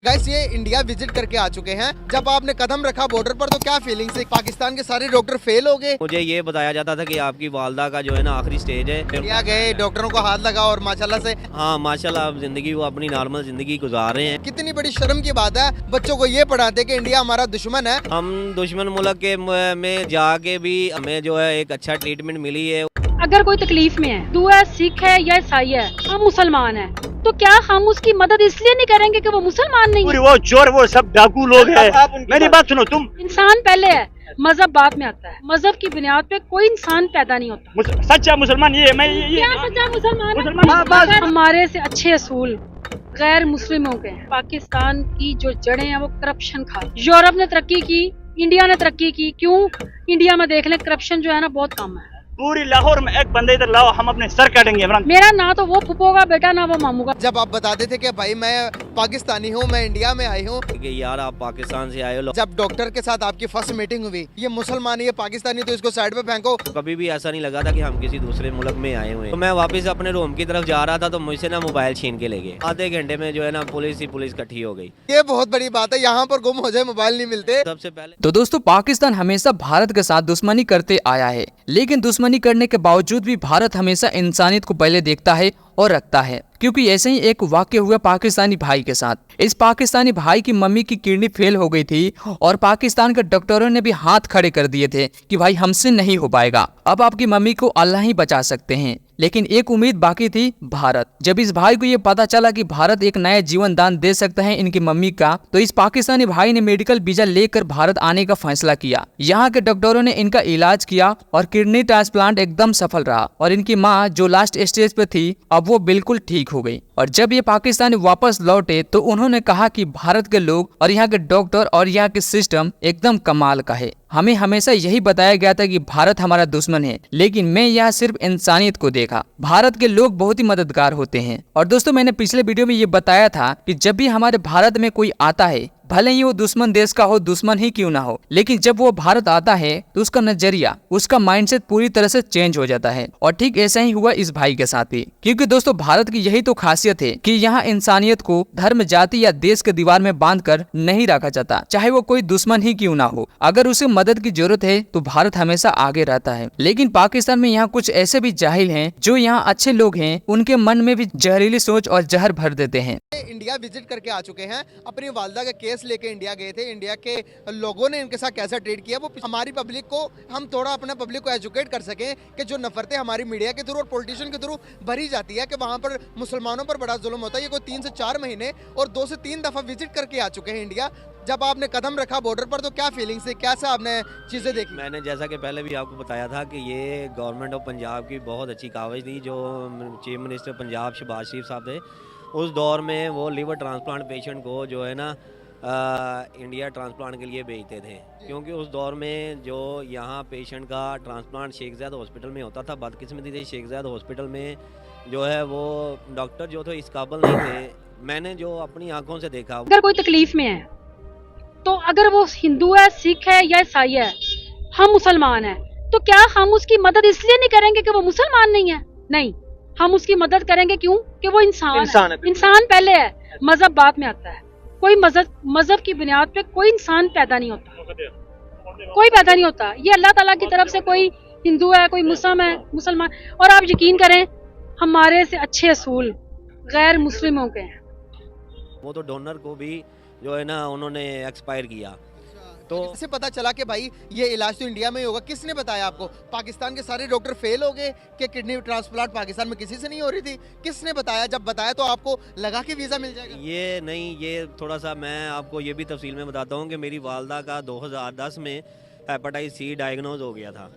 Guys ये India visit करके आ चुके हैं। जब आपने कदम रखा बॉर्डर पर तो क्या फीलिंग्स है? पाकिस्तान के सारे डॉक्टर फेल हो गए। मुझे ये बताया जाता था कि आपकी वालदा का जो है ना आखिरी स्टेज है। इंडिया गए, डॉक्टरों को हाथ लगा और माशाल्लाह से हाँ माशाल्लाह अब जिंदगी वो अपनी नॉर्मल जिंदगी गुजार रहे हैं। कितनी बड़ी शर्म की बात है बच्चों को ये पढ़ाते कि इंडिया हमारा दुश्मन है। हम दुश्मन मुल्क के में जाके भी हमें जो है एक अच्छा ट्रीटमेंट मिली है। अगर कोई तकलीफ में है, तू है, सिख है या ईसाई है, हम मुसलमान हैं, तो क्या हम उसकी मदद इसलिए नहीं करेंगे कि वो मुसलमान नहीं है? वो चोर वो सब डाकू लोग हैं। मेरी बात सुनो तुम। इंसान पहले है, मजहब बाद में आता है। मजहब की बुनियाद पे कोई इंसान पैदा नहीं होता। सच्चा मुसलमान ये मैं ये क्या सच्चा मुसलमान है? मुसलमान हमारे से अच्छे असूल गैर मुस्लिमों के हैं। पाकिस्तान की जो जड़ें हैं वो करप्शन खा। यूरोप ने तरक्की की, इंडिया ने तरक्की की, क्यों? इंडिया में देख लें करप्शन जो है ना बहुत कम है। पूरी लाहौर में एक बंदे इधर लाओ, हम अपने सर काटेंगे इमरान। मेरा ना तो वो फुप्पो का बेटा ना वो मामू का। जब आप बताते थे कि भाई मैं पाकिस्तानी हूँ, मैं इंडिया में आई हूँ, कि यार आप पाकिस्तान से आए हो, जब डॉक्टर के साथ आपकी फर्स्ट मीटिंग हुई, ये मुसलमान ये पाकिस्तानी तो इसको साइड पे फेंको। कभी भी ऐसा नहीं लगा था कि हम किसी दूसरे मुल्क में आए हुए हैं। तो मैं वापस अपने रूम की तरफ जा रहा था तो मुझसे ना मोबाइल छीन के ले गए। आधे घंटे में जो है ना पुलिस इकट्ठी हो गई। ये बहुत बड़ी बात है, यहाँ पर गुम हो जाए मोबाइल नहीं मिलते। सबसे पहले तो दोस्तों पाकिस्तान हमेशा भारत के साथ दुश्मनी करते आया है, लेकिन दुश्मनी करने के बावजूद भी भारत हमेशा इंसानियत को पहले देखता है और रखता है। क्योंकि ऐसे ही एक वाक्य हुआ पाकिस्तानी भाई के साथ। इस पाकिस्तानी भाई की मम्मी की किडनी फेल हो गई थी और पाकिस्तान के डॉक्टरों ने भी हाथ खड़े कर दिए थे कि भाई हमसे नहीं हो पाएगा, अब आपकी मम्मी को अल्लाह ही बचा सकते हैं। लेकिन एक उम्मीद बाकी थी, भारत। जब इस भाई को ये पता चला कि भारत एक नया जीवन दान दे सकता है इनकी मम्मी का, तो इस पाकिस्तानी भाई ने मेडिकल वीजा लेकर भारत आने का फैसला किया। यहाँ के डॉक्टरों ने इनका इलाज किया और किडनी ट्रांसप्लांट एकदम सफल रहा और इनकी माँ जो लास्ट स्टेज पे थी अब वो बिल्कुल ठीक हो गई। और जब ये पाकिस्तानी वापस लौटे तो उन्होंने कहा कि भारत के लोग और यहाँ के डॉक्टर और यहाँ के सिस्टम एकदम कमाल का है। हमें हमेशा यही बताया गया था कि भारत हमारा दुश्मन है, लेकिन मैं यहाँ सिर्फ इंसानियत को देखा। भारत के लोग बहुत ही मददगार होते हैं। और दोस्तों मैंने पिछले वीडियो में ये बताया था कि जब भी हमारे भारत में कोई आता है, भले ही वो दुश्मन देश का हो, दुश्मन ही क्यों ना हो, लेकिन जब वो भारत आता है तो उसका नजरिया, उसका माइंडसेट पूरी तरह से चेंज हो जाता है। और ठीक ऐसा ही हुआ इस भाई के साथ भी। क्योंकि दोस्तों भारत की यही तो खासियत है कि यहाँ इंसानियत को धर्म, जाति या देश के दीवार में बांध कर नहीं रखा जाता, चाहे वो कोई दुश्मन ही क्यों ना हो। अगर उसे मदद की जरूरत है तो भारत हमेशा आगे रहता है। लेकिन पाकिस्तान में यहाँ कुछ ऐसे भी जाहिल हैं जो यहाँ अच्छे लोग हैं, उनके मन में भी जहरीली सोच और जहर भर देते हैं। इंडिया विजिट करके आ चुके हैं, अपनी वालदा का केस लेके इंडिया गए थे। इंडिया के लोगों ने इनके साथ कैसा ट्रीट किया, वो हमारी पब्लिक को, हम थोड़ा अपने पब्लिक को एजुकेट कर सकें कि जो नफरतें हमारी मीडिया के थ्रू और पॉलिटिशियन के थ्रू भरी जाती है कि वहाँ पर मुसलमानों पर बड़ा जुल्म होता है। ये कोई 3 से 4 महीने और 2 से 3 दफा विजिट करके आ चुके हैं इंडिया। जब आपने कदम रखा बॉर्डर पर तो क्या फीलिंग्स है, कैसा आपने चीजें देखी? मैंने जैसा कि पहले भी आपको बताया था कि ये गवर्नमेंट ऑफ पंजाब की बहुत अच्छी कावज थी। जो चीफ मिनिस्टर पंजाब शहबाज शरीफ साहब थे, उस दौर में वो लीवर ट्रांसप्लांट पेशेंट को जो है ना इंडिया ट्रांसप्लांट के लिए भेजते थे। क्योंकि उस दौर में जो यहाँ पेशेंट का ट्रांसप्लांट शेख ज़ैद हॉस्पिटल में होता था, बदकिस्मती से शेख ज़ैद हॉस्पिटल में जो है वो डॉक्टर जो थे इस काबिल नहीं थे। मैंने जो अपनी आंखों से देखा, अगर कोई तकलीफ में है, तो अगर वो हिंदू है, सिख है या ईसाई है, हम मुसलमान हैं, तो क्या हम उसकी मदद इसलिए नहीं करेंगे कि वो मुसलमान नहीं है? नहीं, हम उसकी मदद करेंगे, क्यों? कि वो इंसान है। इंसान पहले है, मजहब बाद में आता है। कोई मजहब की बुनियाद पे कोई इंसान पैदा नहीं होता, कोई पैदा नहीं होता। ये अल्लाह ताला की तरफ से कोई हिंदू है, कोई मुस्लिम है, मुसलमान। और आप यकीन करें, हमारे से अच्छे असूल गैर मुस्लिमों के हैं। वो तो डोनर को भी जो है ना उन्होंने एक्सपायर किया। तो कैसे पता चला कि भाई ये इलाज तो इंडिया में ही होगा? किसने बताया आपको? पाकिस्तान के सारे डॉक्टर फेल हो गए कि किडनी ट्रांसप्लांट पाकिस्तान में किसी से नहीं हो रही थी? किसने बताया? जब बताया तो आपको लगा कि वीजा मिल जाएगा? ये नहीं, ये थोड़ा सा मैं आपको ये भी तफसील में बताता हूँ कि मेरी वालदा का 2010 में हेपेटाइटिस सी डायग्नोज हो गया था।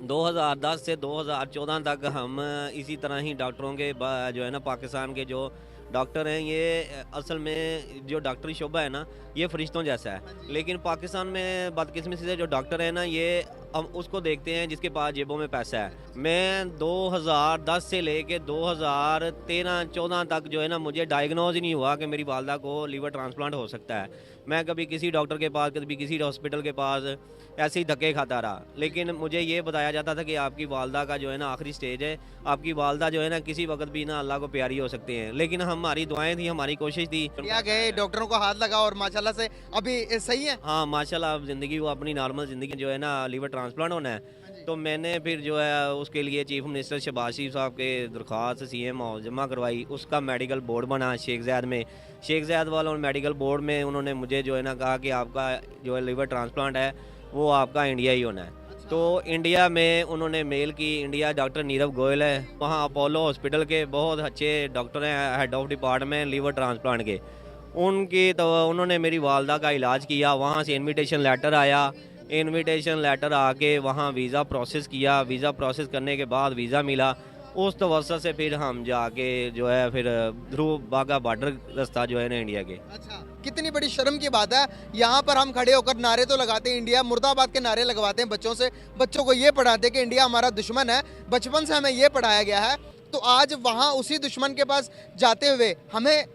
2010 से 2014 तक हम इसी तरह ही डॉक्टरों के जो है ना, पाकिस्तान के जो डॉक्टर हैं, ये असल में जो डॉक्टरी शोबा है ना, ये फरिश्तों जैसा है। लेकिन पाकिस्तान में बदकिस्मती से जो डॉक्टर है ना, ये हम उसको देखते हैं जिसके पास जेबों में पैसा है। मैं 2010 से लेके 2013-14 तक जो है ना, मुझे डायग्नोज ही नहीं हुआ कि मेरी वालदा को लीवर ट्रांसप्लांट हो सकता है। मैं कभी किसी डॉक्टर के पास, कभी किसी हॉस्पिटल के पास ऐसे ही धक्के खाता रहा, लेकिन मुझे ये बताया जाता था कि आपकी वालदा का जो है ना आखिरी स्टेज है, आपकी वालदा जो है ना किसी वक्त भी ना अल्लाह को प्यारी हो सकते हैं। लेकिन हमारी दुआएं थी, हमारी कोशिश थी। इंडिया गए, डॉक्टरों को हाथ लगा और माशाल्लाह से अभी सही है। हाँ माशाल्लाह, अब ज़िंदगी वो अपनी नॉर्मल ज़िंदगी जो है ना, लीवर ट्रांसप्लांट होना है। तो मैंने फिर जो है उसके लिए चीफ मिनिस्टर शहबाज शरीफ साहब के दरख्वास्त CM जमा करवाई। उसका मेडिकल बोर्ड बना शेख ज़ायद में। शेख ज़ायद वालों मेडिकल बोर्ड में उन्होंने मुझे जो है ना कहा कि आपका जो है लीवर ट्रांसप्लांट है वो आपका इंडिया ही होना है। तो इंडिया में उन्होंने मेल की। इंडिया डॉक्टर नीरव गोयल है, वहाँ अपोलो हॉस्पिटल के बहुत अच्छे डॉक्टर हैं, head of department liver transplant के। उनकी तो उन्होंने मेरी वालदा का इलाज किया। वहाँ से इन्विटेशन लेटर आया। इन्विटेशन लेटर आके वहाँ वीज़ा प्रोसेस किया। वीज़ा प्रोसेस करने के बाद वीज़ा मिला। उस तवस्सुत से फिर हम जाके जो है फिर थ्रू बागा बॉर्डर रास्ता जो है ना इंडिया के। अच्छा, कितनी बड़ी शर्म की बात है, यहाँ पर हम खड़े होकर नारे तो लगाते हैं, इंडिया मुर्दाबाद के नारे लगवाते हैं बच्चों से, बच्चों को ये पढ़ाते हैं कि इंडिया हमारा दुश्मन है। बचपन से हमें ये पढ़ाया गया है। तो आज वहाँ उसी दुश्मन के पास जाते हुए हमें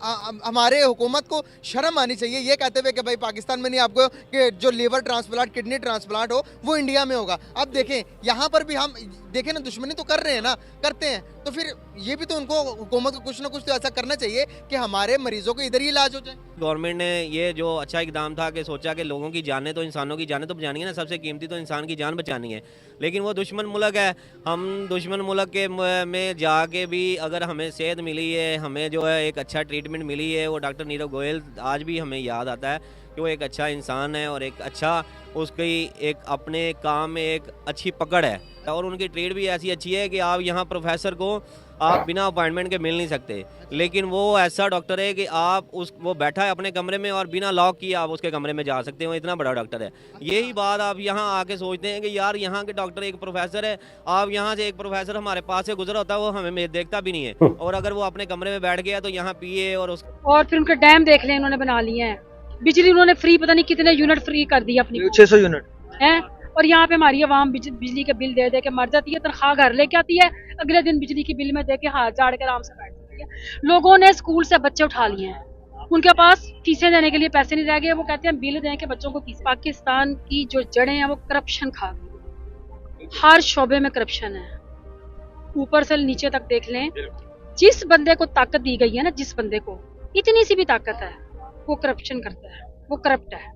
हमारे हुकूमत को शर्म आनी चाहिए, ये कहते हुए कि भाई पाकिस्तान में नहीं, आपको कि जो लीवर ट्रांसप्लांट, किडनी ट्रांसप्लांट हो वो इंडिया में होगा। अब देखें यहाँ पर भी हम देखें ना, दुश्मनी तो कर रहे हैं ना, करते हैं, तो फिर ये भी तो उनको हुकूमत को कुछ ना कुछ तो ऐसा करना चाहिए कि हमारे मरीजों को इधर ही इलाज हो जाए। गवर्नमेंट ने ये जो अच्छा इकदाम था कि सोचा कि लोगों की जानें तो, इंसानों की जानें तो बचानी है ना, सबसे कीमती तो इंसान की जान बचानी है। लेकिन वो दुश्मन मुल्क है। हम दुश्मन मुल्क के में जाके भी अगर हमें सेहत मिली है, हमें जो है एक अच्छा ट्रीटमेंट मिली है, वो डॉक्टर नीरव गोयल आज भी हमें याद आता है कि वो एक अच्छा इंसान है और एक अच्छा उसकी एक अपने काम में एक अच्छी पकड़ है। और उनकी ट्रीट भी ऐसी अच्छी है कि आप यहाँ प्रोफेसर को आप बिना अपॉइंटमेंट के मिल नहीं सकते, लेकिन वो ऐसा डॉक्टर है कि आप वो बैठा है अपने कमरे में और बिना लॉक किए आप उसके कमरे में जा सकते हो, इतना बड़ा डॉक्टर है। यही बात आप यहाँ आके सोचते हैं कि यार यहाँ के डॉक्टर एक प्रोफेसर है, आप यहाँ से एक प्रोफेसर हमारे पास से गुजरा होता है, वो हमें देखता भी नहीं है, और अगर वो अपने कमरे में बैठ गया तो यहाँ पिए और फिर उनके डैम देख लें, उन्होंने बना लिए हैं, बिजली उन्होंने फ्री, पता नहीं कितने यूनिट फ्री कर दी अपनी 600 यूनिट है। और यहाँ पे हमारी आवाम बिजली के बिल दे दे के मर जाती है, तनख्वाह घर लेके आती है, अगले दिन बिजली की बिल में दे के हाथ झाड़ के आराम से बैठ जाती है। लोगों ने स्कूल से बच्चे उठा लिए हैं, उनके पास फीसें देने के लिए पैसे नहीं रह गए, वो कहते हैं बिल दें के बच्चों को फीस। पाकिस्तान की जो जड़ें हैं वो करप्शन खा गई, हर शोबे में करप्शन है, ऊपर से नीचे तक देख लें। जिस बंदे को ताकत दी गई है ना, जिस बंदे को इतनी सी भी ताकत है, वो करप्शन करता है, वो करप्ट है।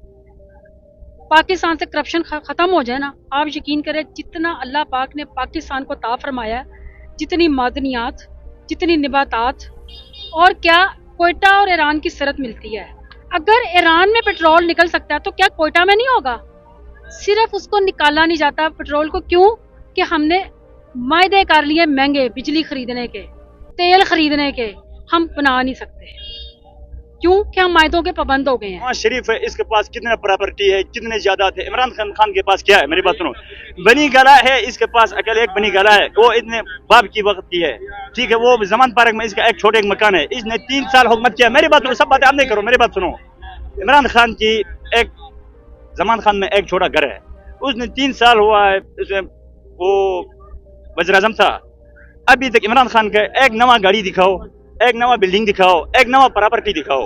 पाकिस्तान से करप्शन खत्म हो जाए ना, आप यकीन करें जितना अल्लाह पाक ने पाकिस्तान को ता फरमाया, जितनी मादनियात, जितनी निबातात, और क्या कोयटा और ईरान की सरहद मिलती है। अगर ईरान में पेट्रोल निकल सकता है तो क्या कोयटा में नहीं होगा? सिर्फ उसको निकाला नहीं जाता पेट्रोल को, क्यों कि हमने मायदे कर लिए महंगे बिजली खरीदने के, तेल खरीदने के, हम बना नहीं सकते क्यों कि हम मायदों के पाबंद हो गए हैं। नवाज शरीफ है, इसके पास कितने प्रॉपर्टी है, कितने ज्यादा थे। इमरान खान के पास क्या है, मेरी बात सुनो, बनी गला है इसके पास, अकेले एक बनी गला है, वो इतने बाप की वक्त की है, ठीक है। वो जमान पार्क में इसका एक छोटे एक मकान है, इसने 3 साल हुकूमत किया। मेरी बात सुनो, सब बातें आप नहीं करो, मेरी बात सुनो। इमरान खान की एक जमान खान में एक छोटा घर है, उसने 3 साल हुआ है, वो वज़ीर आज़म था, अभी तक इमरान खान का एक नवा गाड़ी दिखाओ, एक नवा बिल्डिंग दिखाओ, एक नवा प्रॉपर्टी दिखाओ,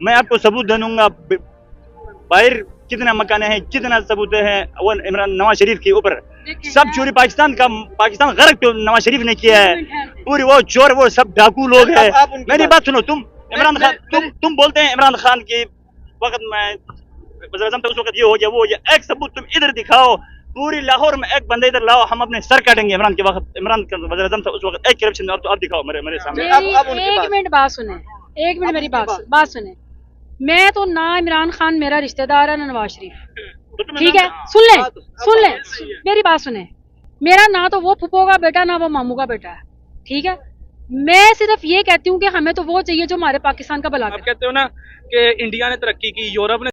मैं आपको सबूत दे दूंगा। बाहर कितना मकान है, कितना सबूत है वो इमरान नवाज शरीफ के ऊपर। सब चोरी पाकिस्तान गर्क तो नवाज शरीफ ने किया है, पूरी वो चोर, वो सब डाकू लोग है। मेरी बात सुनो, तुम इमरान खान तुम बोलते हैं इमरान खान के वक्त में वज़ीर आज़म था, उस वक्त ये हो गया वो हो गया, एक सबूत तुम इधर दिखाओ। पूरी लाहौर में एक बंदे इधर लाओ, हम अपने सर काटेंगे। इमरान के वक्त, इमरान वज़ीर आज़म था उस वक्त, एक करप्शन तो आप दिखाओ मेरे सामने। एक मिनट बात सुने, एक मिनट मेरी बात सुने। मैं तो ना इमरान खान मेरा रिश्तेदार है ना नवाज शरीफ, ठीक है, सुन ले मेरी बात सुने। मेरा ना तो वो फुप्पो का बेटा ना वो मामू का बेटा है, ठीक है। मैं सिर्फ ये कहती हूँ कि हमें तो वो चाहिए जो हमारे पाकिस्तान का भला करे। आप कहते हो ना कि इंडिया ने तरक्की की, यूरोप ने